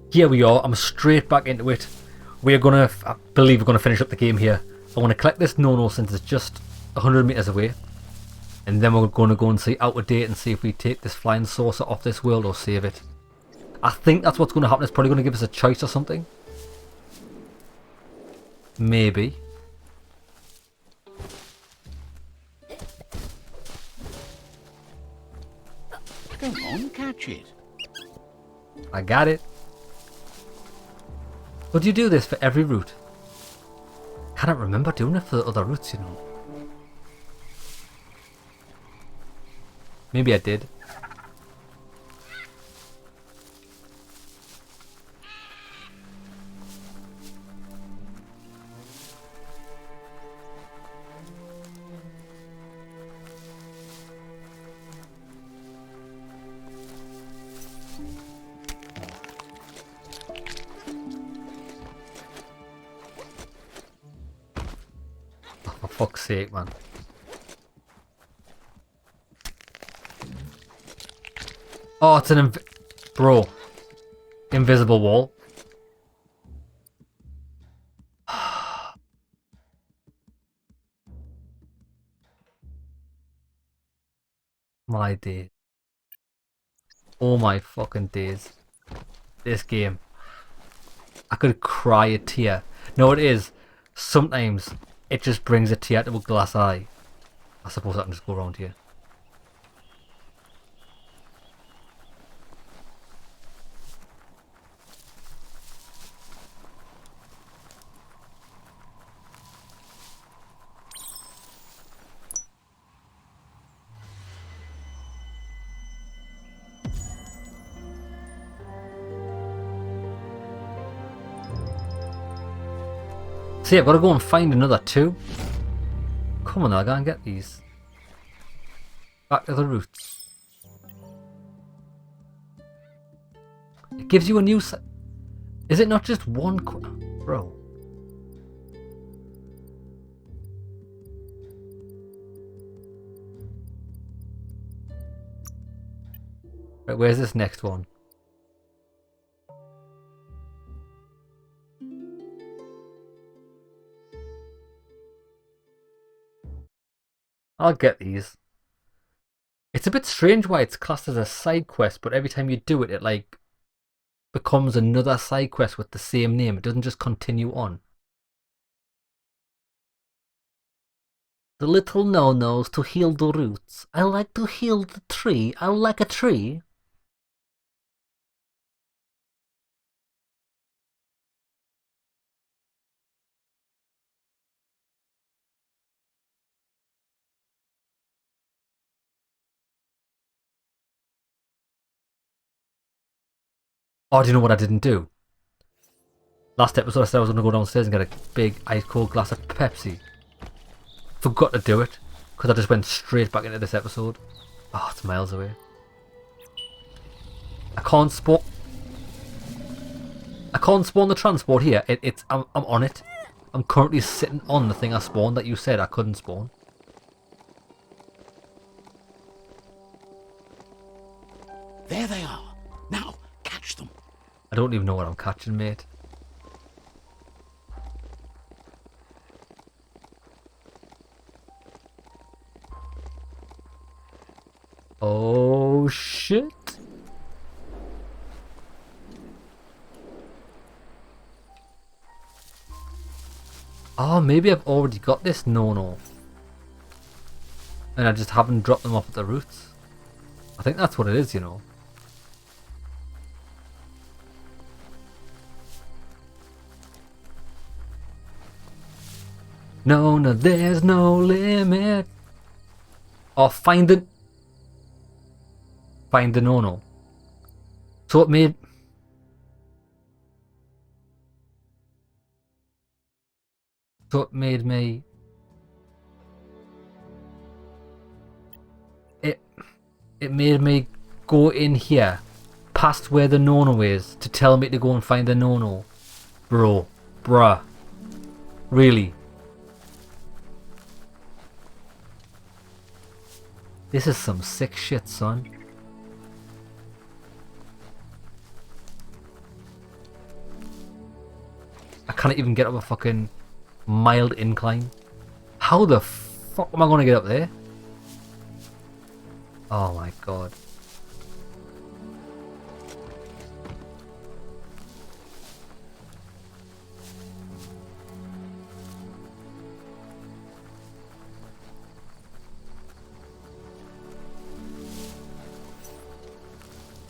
Here we are. I'm straight back into it. We're gonna, I believe we're gonna finish up the game here. I want to collect this no-no since it's just 100 meters away. And then we're going to go and see out of date and see if we take this flying saucer off this world or save it. I think that's what's going to happen. It's probably going to give us a choice or something. Maybe. Come on, catch it. I got it. Would you do this for every route? I can't remember doing it for the other routes, you know. Maybe I did. Oh, for fuck's sake, man. Oh, it's an bro. Invisible wall. My day. Oh my fucking days. This game. I could cry a tear. No, it is. Sometimes it just brings a tear to a glass eye. I suppose I can just go around here. See, I've got to go and find another two. Come on, I gotta get these. Back to the roots. It gives you a new set. Is it not just one bro? Right, where's this next one? I'll get these. It's a bit strange why it's classed as a side quest, but every time you do it, it like becomes another side quest with the same name. It doesn't just continue on. The little no-nos to heal the roots. I like to heal the tree. I like a tree. Oh, do you know what I didn't do? Last episode I said I was going to go downstairs and get a big ice cold glass of Pepsi. Forgot to do it because I just went straight back into this episode. Oh, it's miles away. I can't spawn the transport here. I'm on it. I'm currently sitting on the thing I spawned that you said I couldn't spawn. There they are. Now, catch them. I don't even know what I'm catching, mate. Oh shit. Oh, maybe I've already got this no-no. And I just haven't dropped them off at the roots. I think that's what it is, you know. No, no, there's no limit. Oh, find the no-no. So it made... So it made me... It made me go in here, past where the no-no is, to tell me to go and find the no-no. Bro. Bruh. Really? This is some sick shit, son. can't even get up a fucking mild incline. How the fuck am I going to get up there? Oh my god.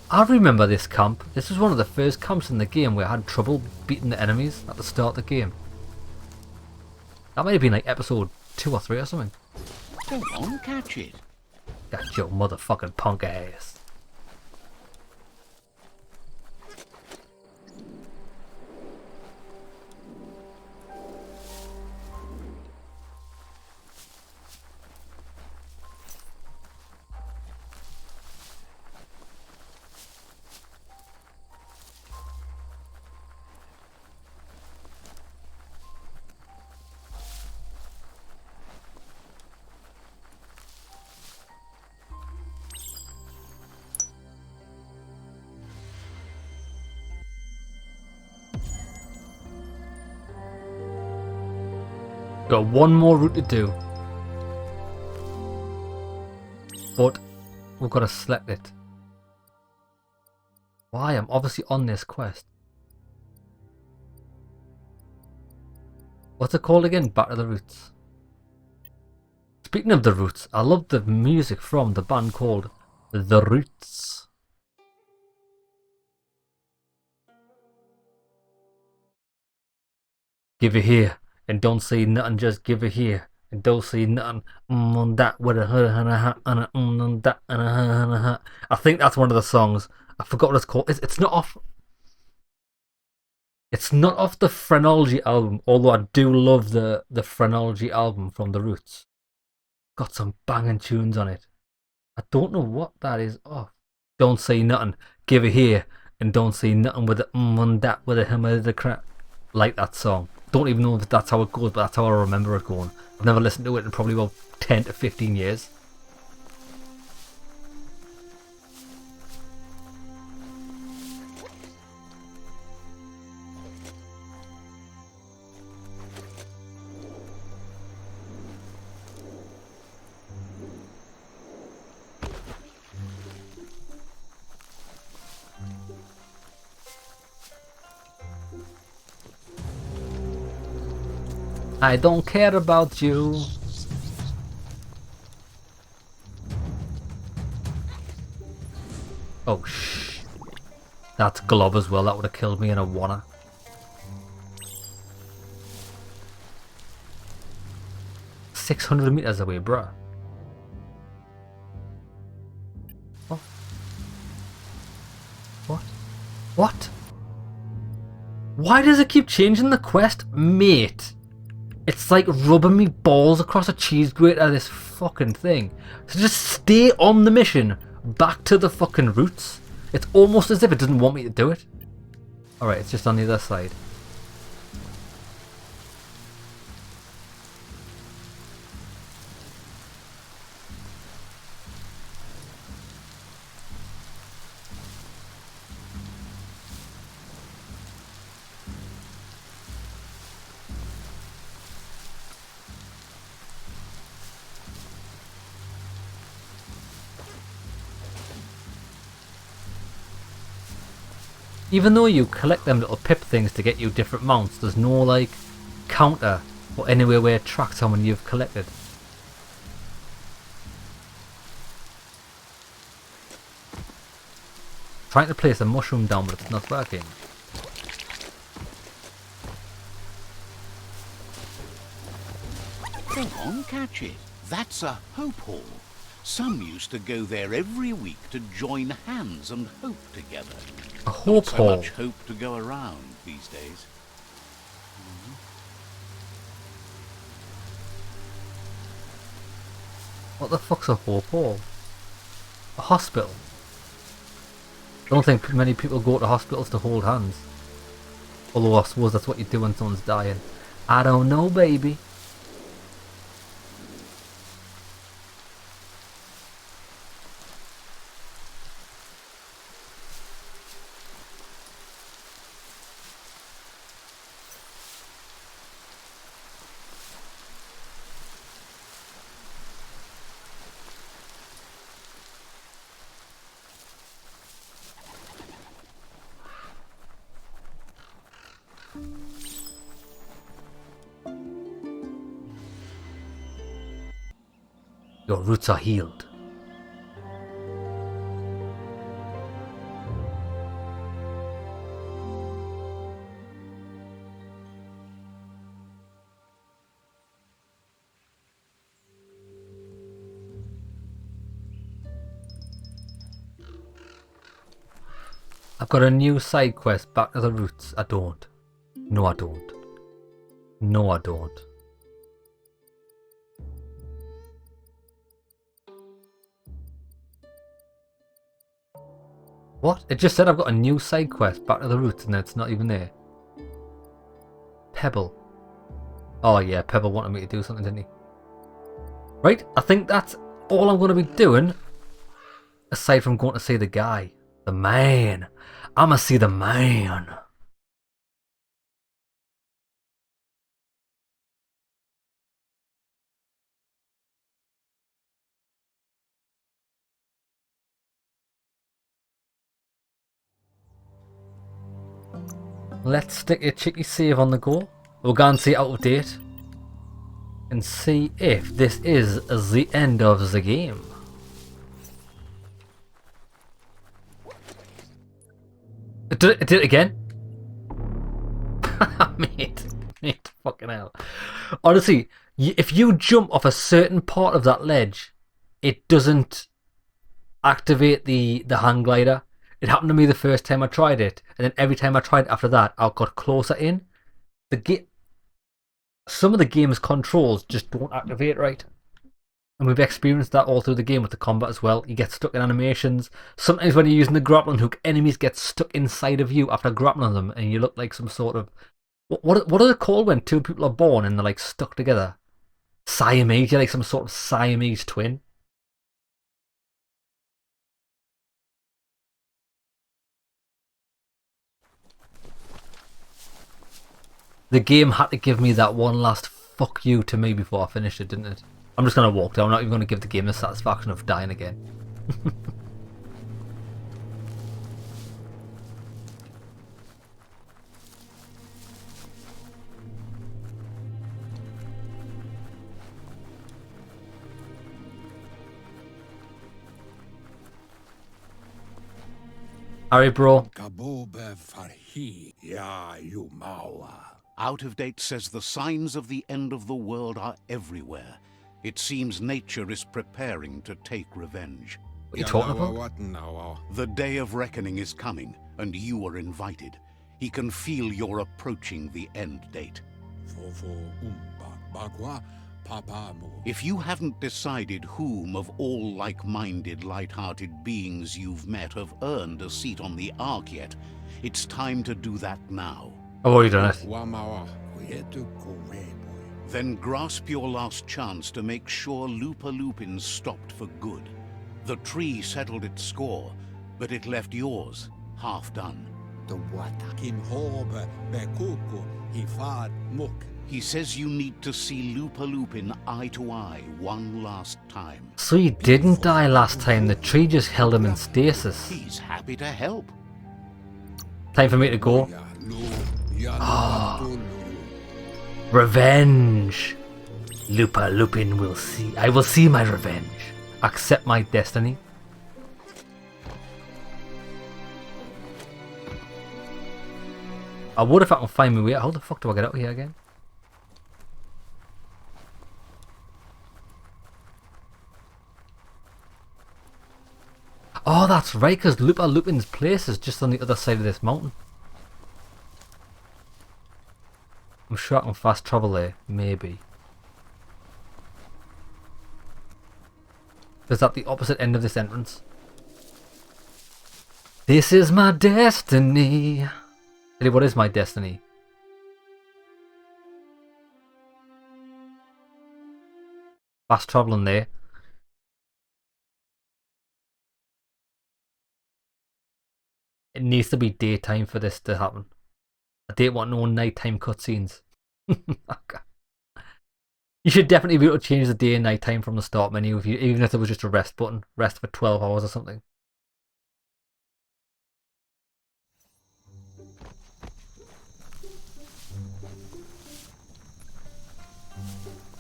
I remember this camp. This was one of the first camps in the game where I had trouble beating the enemies at the start of the game. That might have been like episode 2 or 3 or something. Go on, catch it. Got your motherfucking punk ass. Got one more route to do. But we've got to select it. Why? I'm obviously on this quest. What's it called again? Back to the Roots. Speaking of the Roots, I love the music from the band called The Roots. Give it here and don't say nothing, just give it here and don't say nothing. That with a that and I think that's one of the songs. I forgot what it's called. It's not off. It's not off the Phrenology album, although I do love the Phrenology album from The Roots. Got some banging tunes on it. I don't know what that is off. Don't say nothing, give it here, and don't say nothing with the and that with a him of the crap. Like that song. Don't even know if that's how it goes, but that's how I remember it going. I've never listened to it in probably about 10 to 15 years. I don't care about you. Oh shh. That's Glob as well. That would have killed me in a wanna. $600 away, bruh. What? What? What? Why does it keep changing the quest, mate? It's like rubbing me balls across a cheese grater, this fucking thing. So just stay on the mission, back to the fucking roots. It's almost as if it doesn't want me to do it. Alright, it's just on the other side. Even though you collect them little pip things to get you different mounts, there's no like counter or anywhere where it tracks how many you've collected. Trying to place a mushroom down, but it's not working. Go on, catch it. That's a hope hall. Some used to go there every week to join hands and hope together. A hope Not so hall. much hope to go around these days. What the fuck's a hope hall? A hospital? I don't think many people go to hospitals to hold hands. Although I suppose that's what you do when someone's dying. I don't know, baby. Your roots are healed. I've got a new side quest, back to the roots. I don't. No, I don't. No, I don't. What? It just said I've got a new side quest, back to the roots, and it's not even there. Pebble. Oh yeah, Pebble wanted me to do something, didn't he? Right, I think that's all I'm going to be doing, aside from going to see the guy. The man. I'm going to see the man. Let's stick a cheeky save on the go. We'll go and see out of date. And see if this is the end of the game. It did it again? mate, fucking hell. Honestly, if you jump off a certain part of that ledge, it doesn't activate the hang glider. It happened to me the first time I tried it, and then every time I tried it after that, I got closer in. Some of the game's controls just don't activate right. And we've experienced that all through the game with the combat as well. You get stuck in animations. Sometimes when you're using the grappling hook, enemies get stuck inside of you after grappling them, and you look like some sort of... What are they called when two people are born and they're like stuck together? Siamese, you're like some sort of Siamese twin. The game had to give me that one last fuck you to me before I finished it, didn't it? I'm just going to walk down. I'm not even going to give the game the satisfaction of dying again. Alright, bro. Out of Date says the signs of the end of the world are everywhere. It seems nature is preparing to take revenge. What are you talking about? The day of reckoning is coming, and you are invited. He can feel you're approaching the end date. If you haven't decided whom of all like-minded, light-hearted beings you've met have earned a seat on the Ark yet, it's time to do that now. I've already done it. Then grasp your last chance to make sure Lupa Lupin stopped for good. The tree settled its score, but it left yours half done. He says you need to see Lupa Lupin eye to eye one last time. So he didn't die last time, the tree just held him in stasis. He's happy to help. Time for me to go. Oh. Revenge! Lupa Lupin will see. I will see my revenge. Accept my destiny. I would if I can find my way. How the fuck do I get out of here again? Oh, that's right, because Lupa Lupin's place is just on the other side of this mountain. I'm sure I can fast travel there, maybe. Is that the opposite end of this entrance? This is my destiny. Really, what is my destiny? Fast traveling there. It needs to be daytime for this to happen. I don't want no nighttime cutscenes. You should definitely be able to change the day and night time from the start menu, even if there was just a rest button. Rest for 12 hours or something.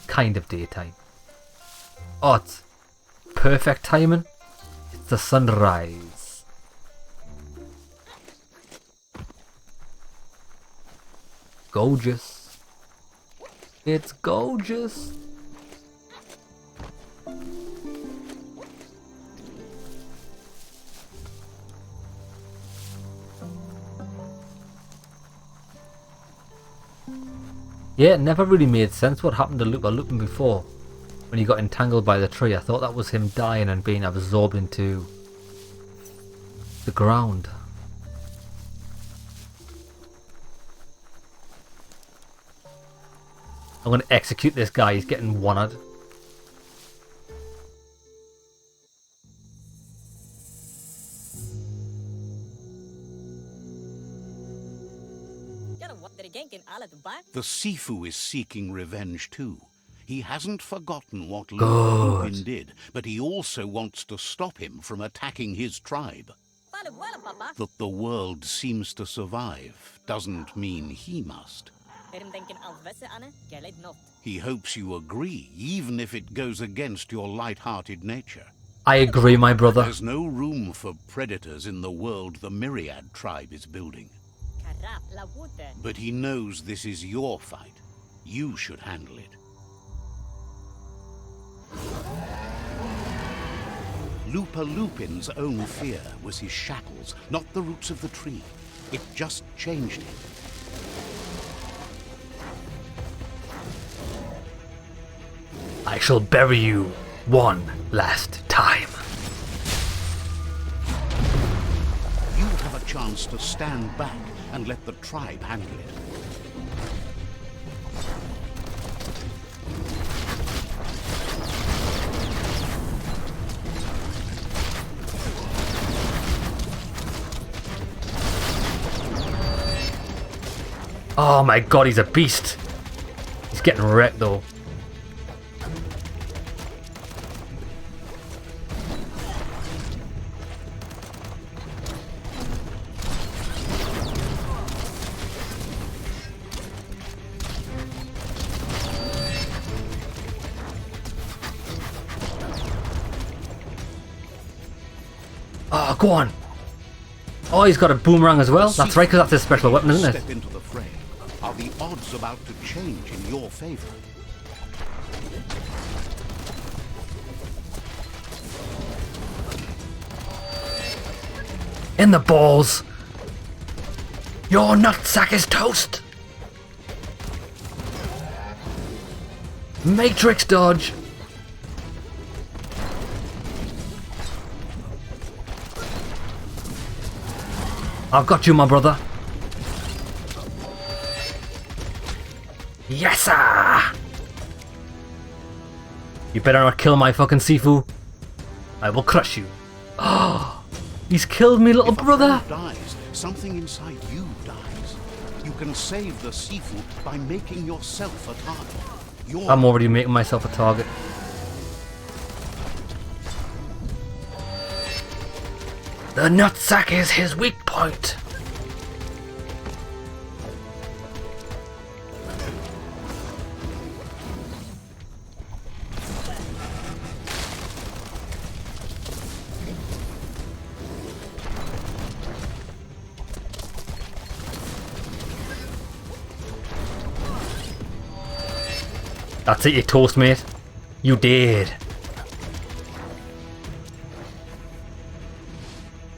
Kind of daytime. Oh, perfect timing. It's the sunrise. Gorgeous. It's gorgeous. Yeah, it never really made sense what happened to Lupa Lupin before. When he got entangled by the tree, I thought that was him dying and being absorbed into the ground. I'm going to execute this guy, he's getting one-eyed. The Sifu is seeking revenge too. He hasn't forgotten what Lupa Lupin did, but he also wants to stop him from attacking his tribe. That the world seems to survive doesn't mean he must. He hopes you agree, even if it goes against your light-hearted nature. I agree, my brother. There's no room for predators in the world the Myriad tribe is building. But he knows this is your fight. You should handle it. Lupa Lupin's own fear was his shackles, not the roots of the tree. It just changed him. I shall bury you one last time. You have a chance to stand back and let the tribe handle it. Oh my god, he's a beast. He's getting wrecked though. Oh, go on. Oh, he's got a boomerang as well. That's right, because that's his special weapon, isn't it? Step into the fray. Are the odds about to change in your favor? In the balls. Your nutsack is toast. Matrix dodge. I've got you, my brother. Yes, sir. You better not kill my fucking Sifu. I will crush you. Oh, he's killed me, little brother. If a friend dies, something inside you dies. You can save the Sifu by making yourself a target. I'm already making myself a target. The nutsack is his weak point. That's it, you toast, mate. You did.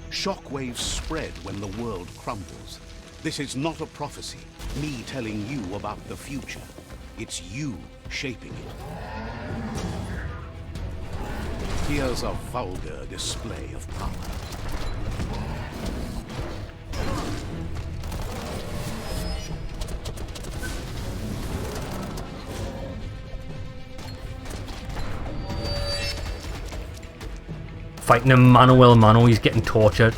Shockwaves spread when the world crumbles. This is not a prophecy, me telling you about the future. It's you shaping it. Here's a vulgar display of power. Fighting him mano, he's getting tortured.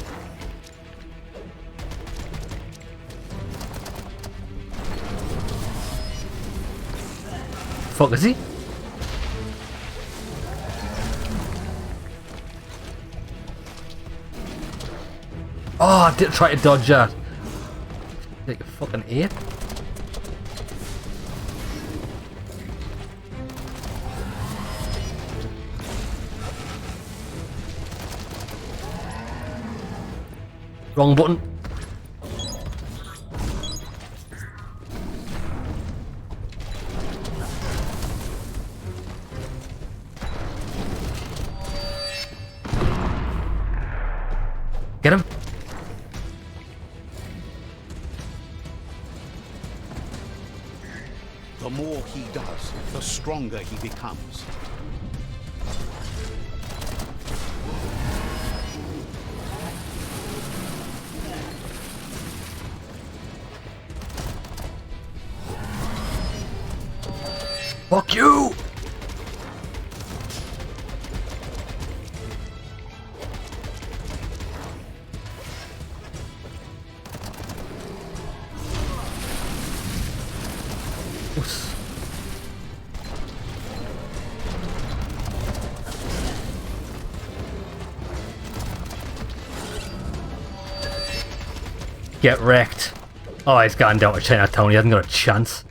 Fuck, is he? Oh, I did try to dodge that. Like a fucking ape. Wrong button. Get him. The more he does, the stronger he becomes. Fuck you! Oops. Get wrecked. Oh, he's gotten down to Chinatown. He hasn't got a chance.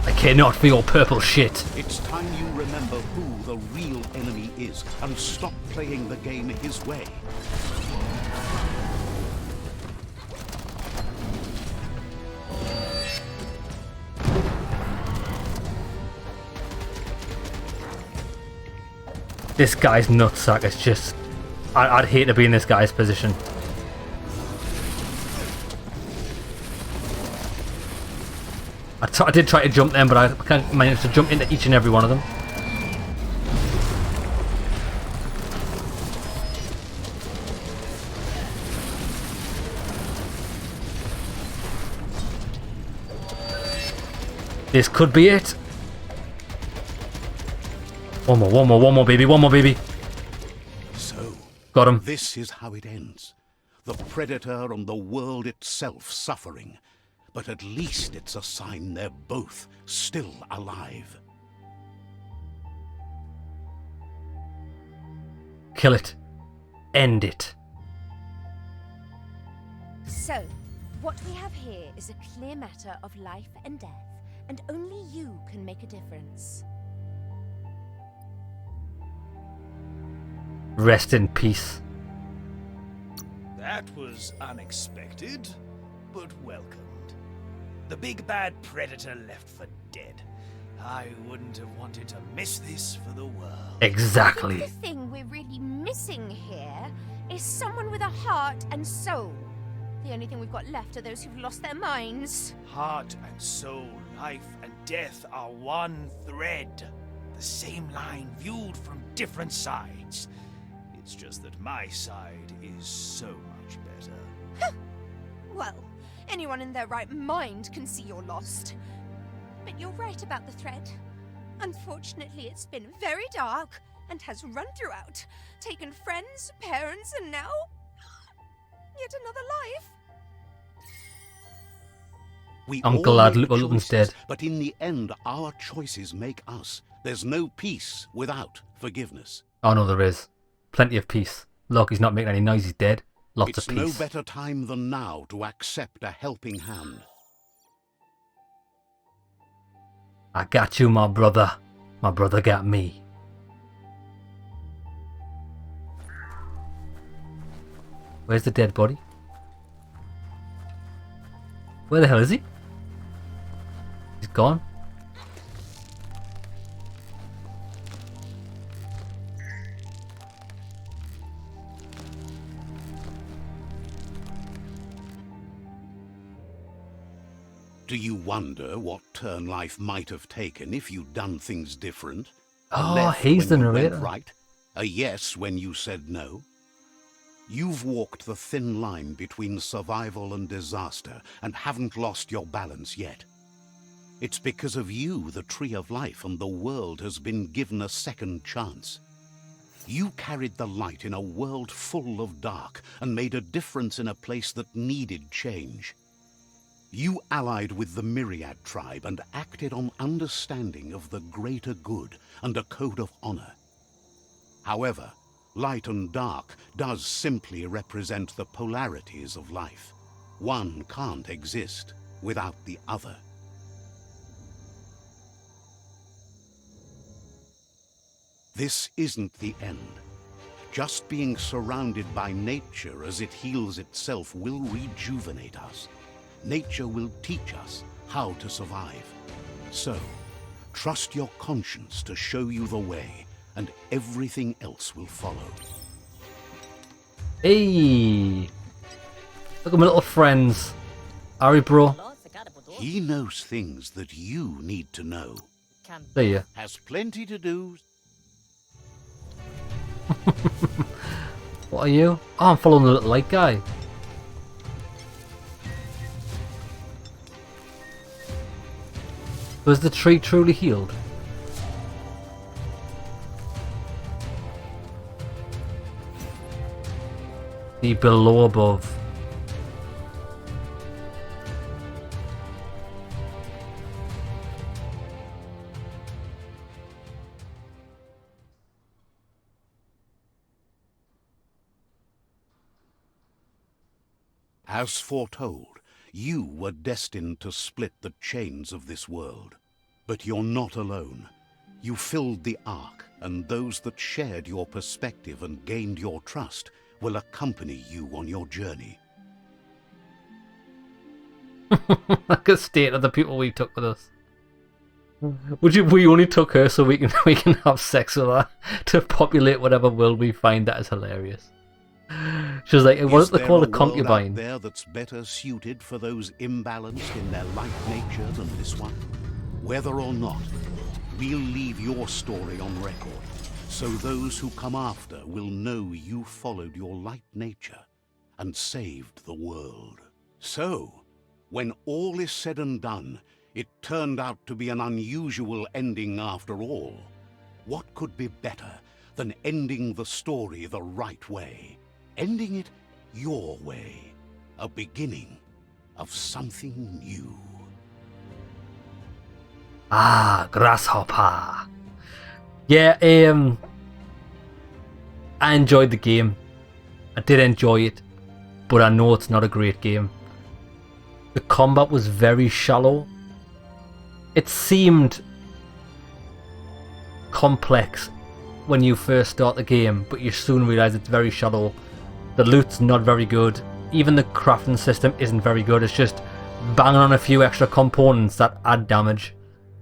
I care not for your purple shit. It's time you remember who the real enemy is and stop playing the game his way. This guy's nutsack is just... I'd hate to be in this guy's position. I did try to jump them, but I can't manage to jump into each and every one of them. This could be it. One more, baby. So, Got him. this is how it ends. The Predator and the world itself suffering. But at least it's a sign they're both still alive. Kill it. End it. So, what we have here is a clear matter of life and death, and only you can make a difference. Rest in peace. That was unexpected, but welcomed. The big bad predator left for dead. I wouldn't have wanted to miss this for the world. I Exactly. think the thing we're really missing here is someone with a heart and soul. The only thing we've got left are those who've lost their minds. Heart and soul, life and death are one thread. The same line viewed from different sides. It's just that my side is so much better. Well, anyone in their right mind can see you're lost. But you're right about the thread. Unfortunately, it's been very dark and has run throughout, taken friends, parents, and now... yet another life. We I'm all glad make Lupa Lupin's choices, dead. But in the end, our choices make us. There's no peace without forgiveness. Oh no, there is. Plenty of peace. Look, he's not making any noise, he's dead. Lots It's of no peace. better time than now to accept a helping hand. I got you, my brother. My brother got me. Where's the dead body? Where the hell is he? He's gone. Do you wonder what turn life might have taken if you'd done things different? A Oh, left he's the when you narrator. went right, a yes when you said no. You've walked the thin line between survival and disaster and haven't lost your balance yet. It's because of you the Tree of Life and the world has been given a second chance. You carried the light in a world full of dark and made a difference in a place that needed change. You allied with the Myriad tribe and acted on understanding of the greater good and a code of honor. However, light and dark does simply represent the polarities of life. One can't exist without the other. This isn't the end. Just being surrounded by nature as it heals itself will rejuvenate us. Nature will teach us how to survive. So, trust your conscience to show you the way, and everything else will follow. Hey! Look at my little friends. Harry, bro. He knows things that you need to know. There you. Has plenty to do. What are you? Oh, I'm following the little light guy. Was the tree truly healed? The below above. As foretold, you were destined to split the chains of this world. But you're not alone. You filled the Ark, and those that shared your perspective and gained your trust will accompany you on your journey. Like a state of the people we took with us. We only took her so we can have sex with her to populate whatever world we find. That is hilarious. She was like, what is they call a concubine? Is there a world out there that's better suited for those imbalanced in their light nature than this one? Whether or not, we'll leave your story on record, so those who come after will know you followed your light nature and saved the world. So, when all is said and done, it turned out to be an unusual ending after all. What could be better than ending the story the right way? Ending it your way. A beginning of something new. Ah, grasshopper. Yeah, I enjoyed the game. I did enjoy it, but I know it's not a great game. The combat was very shallow. It seemed complex when you first start the game, but you soon realise it's very shallow. The loot's not very good. Even the crafting system isn't very good. It's just banging on a few extra components that add damage.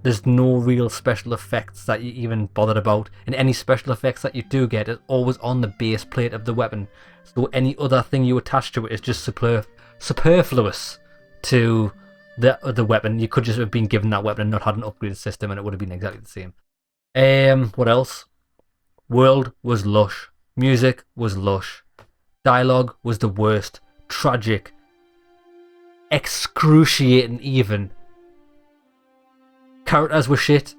There's no real special effects that you even bothered about. And any special effects that you do get is always on the base plate of the weapon. So any other thing you attach to it is just superfluous to the weapon. You could just have been given that weapon and not had an upgraded system and it would have been exactly the same. What else? World was lush. Music was lush. Dialogue was the worst. Tragic. Excruciating even. Characters were shit.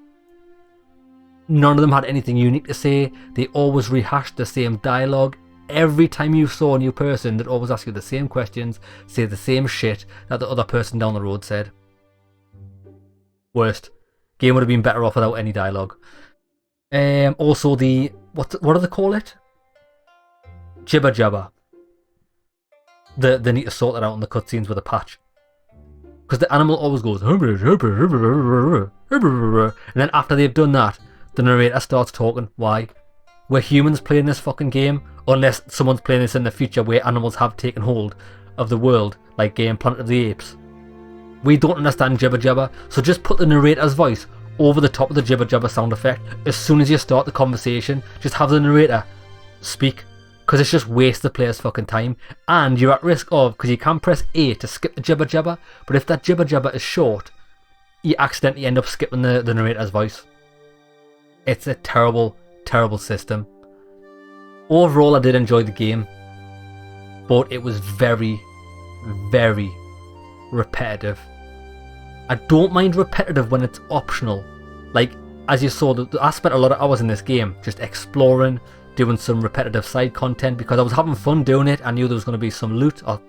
None of them had anything unique to say. They always rehashed the same dialogue. Every time you saw a new person, they'd always ask you the same questions, say the same shit that the other person down the road said. Worst. Game would have been better off without any dialogue. Also the what do they call it? Jibber jabber. They need to sort that out in the cutscenes with a patch. Because the animal always goes and then after they've done that, the narrator starts talking. Why? We're humans playing this fucking game, unless someone's playing this in the future where animals have taken hold of the world, like game Planet of the Apes. We don't understand jibber jabber, so just put the narrator's voice over the top of the jibber jabber sound effect. As soon as you start the conversation, just have the narrator speak, because it's just waste the player's fucking time, and you're at risk of, because you can press A to skip the jibber jabber, but if that jibber jabber is short, you accidentally end up skipping the narrator's voice. It's a terrible, terrible system. Overall, I did enjoy the game, but it was very, very repetitive. I don't mind repetitive when it's optional. Like, as you saw, I spent a lot of hours in this game just exploring, doing some repetitive side content because I was having fun doing it. I knew there was going to be some loot, or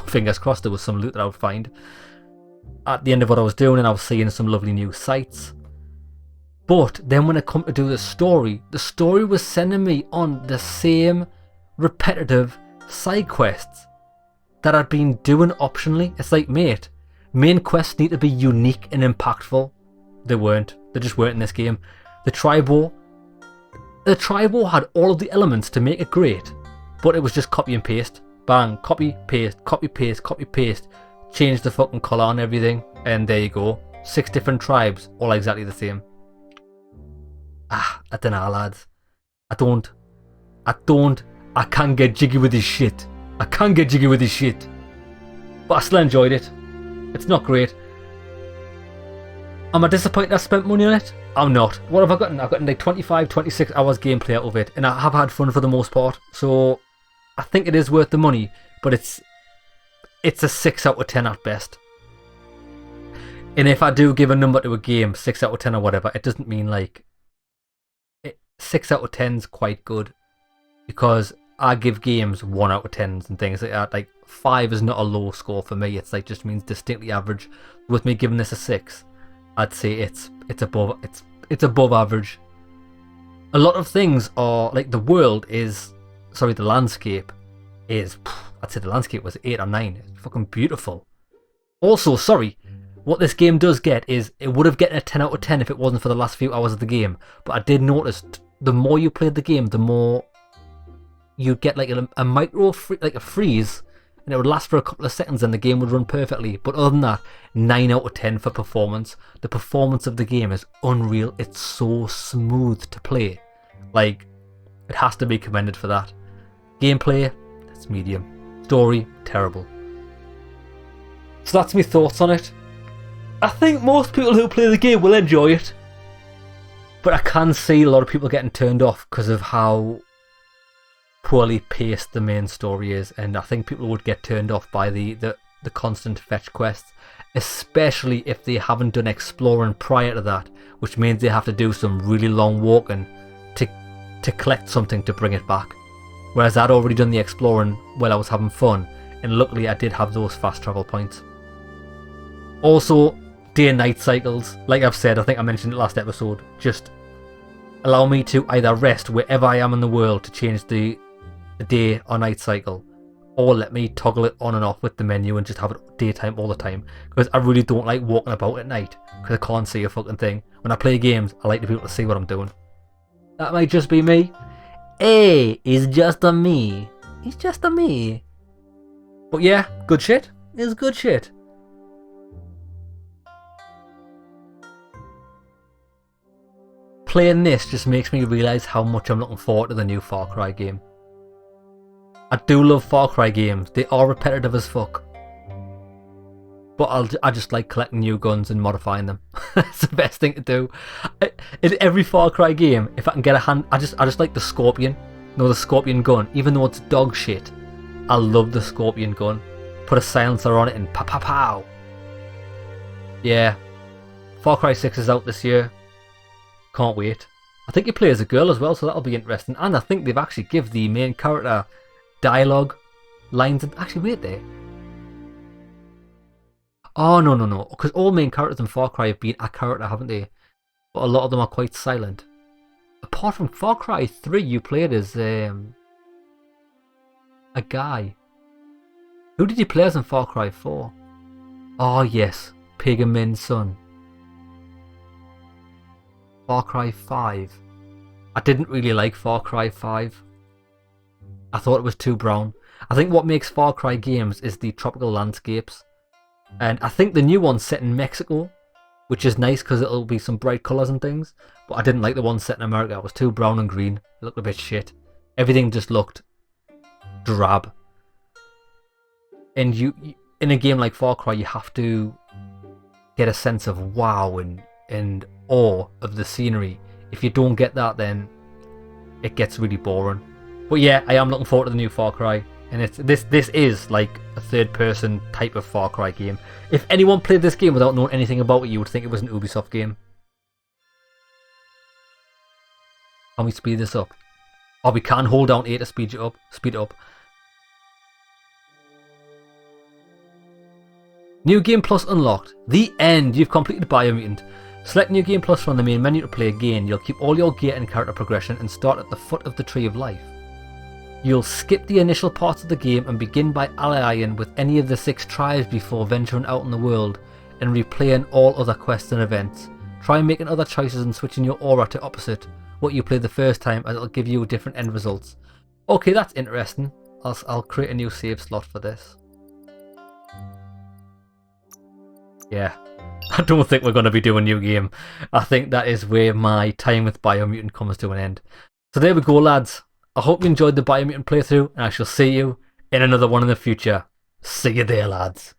fingers crossed there was some loot that I would find at the end of what I was doing, and I was seeing some lovely new sights. But then when it come to do the story was sending me on the same repetitive side quests that I'd been doing optionally. It's like, mate, main quests need to be unique and impactful. They weren't. They just weren't in this game. The tribo, The tribe war had all of the elements to make it great, but it was just copy and paste. Bang, copy, paste, copy, paste, copy, paste. Change the fucking colour and everything, and there you go. 6 different tribes, all exactly the same. I don't know, lads. I can't get jiggy with this shit. But I still enjoyed it. It's not great. Am I disappointed I spent money on it? I'm not. What have I gotten? I've gotten like 25, 26 hours gameplay out of it, and I have had fun for the most part, so I think it is worth the money, but it's a 6 out of 10 at best. And if I do give a number to a game, 6 out of 10 or whatever, it doesn't mean like 6 out of 10's quite good, because I give games 1 out of 10s and things like that. Like 5 is not a low score for me. It's like just means distinctly average. With me giving this a 6, I'd say it's above average. A lot of things are like the landscape is, I'd say the landscape was 8 or 9. It's fucking beautiful. Also, what this game does get is, it would have gotten a 10 out of 10 if it wasn't for the last few hours of the game. But I did notice the more you played the game, the more you'd get like a micro freeze, and it would last for a couple of seconds and the game would run perfectly. But other than that, 9 out of 10 for performance. The performance of the game is unreal. It's so smooth to play. Like, it has to be commended for that. Gameplay, it's medium. Story, terrible. So that's my thoughts on it. I think most people who play the game will enjoy it, but I can see a lot of people getting turned off because of how poorly paced the main story is, and I think people would get turned off by the constant fetch quests, especially if they haven't done exploring prior to that, which means they have to do some really long walking to collect something to bring it back. Whereas I'd already done the exploring while I was having fun, and luckily I did have those fast travel points. Also, day and night cycles, like I've said, I think I mentioned it last episode, just allow me to either rest wherever I am in the world to change the day or night cycle, or let me toggle it on and off with the menu and just have it daytime all the time, because I really don't like walking about at night because I can't see a fucking thing. When I play games, I like to be able to see what I'm doing. That might just be me. Hey, it's just a me. It's just a me. But yeah, good shit. It's good shit. Playing this just makes me realise how much I'm looking forward to the new Far Cry game. I do love Far Cry games. They are repetitive as fuck. But I just like collecting new guns and modifying them. It's the best thing to do. In every Far Cry game, if I can get a hand, I just like the Scorpion. You know, the Scorpion gun. Even though it's dog shit, I love the Scorpion gun. Put a silencer on it and pow pow pow. Yeah. Far Cry 6 is out this year. Can't wait. I think you play as a girl as well, so that'll be interesting. And I think they've actually give the main character dialogue lines. And actually, wait there. Oh, no. Because all main characters in Far Cry have been a character, haven't they? But a lot of them are quite silent. Apart from Far Cry 3, you played as a guy. Who did you play as in Far Cry 4? Oh, yes. Pagan Min's son. Far Cry 5. I didn't really like Far Cry 5. I thought it was too brown. I think what makes Far Cry games is the tropical landscapes. And I think the new one's set in Mexico, which is nice because it'll be some bright colours and things. But I didn't like the one set in America. It was too brown and green. It looked a bit shit. Everything just looked drab. And you in a game like Far Cry, you have to get a sense of wow and awe of the scenery. If you don't get that, then it gets really boring. But yeah, I am looking forward to the new Far Cry. And this is like a third-person type of Far Cry game. If anyone played this game without knowing anything about it, you would think it was an Ubisoft game. Can we speed this up? Or we can hold down A to speed it up. New Game Plus unlocked. The end. You've completed Biomutant. Select New Game Plus from the main menu to play again. You'll keep all your gear and character progression and start at the foot of the Tree of Life. You'll skip the initial parts of the game and begin by allying with any of the 6 tribes before venturing out in the world and replaying all other quests and events. Try making other choices and switching your aura to opposite what you played the first time, as it'll give you different end results. Okay, that's interesting. I'll create a new save slot for this. Yeah, I don't think we're going to be doing a new game. I think that is where my time with Biomutant comes to an end. So there we go, lads. I hope you enjoyed the Biomutant playthrough, and I shall see you in another one in the future. See you there, lads.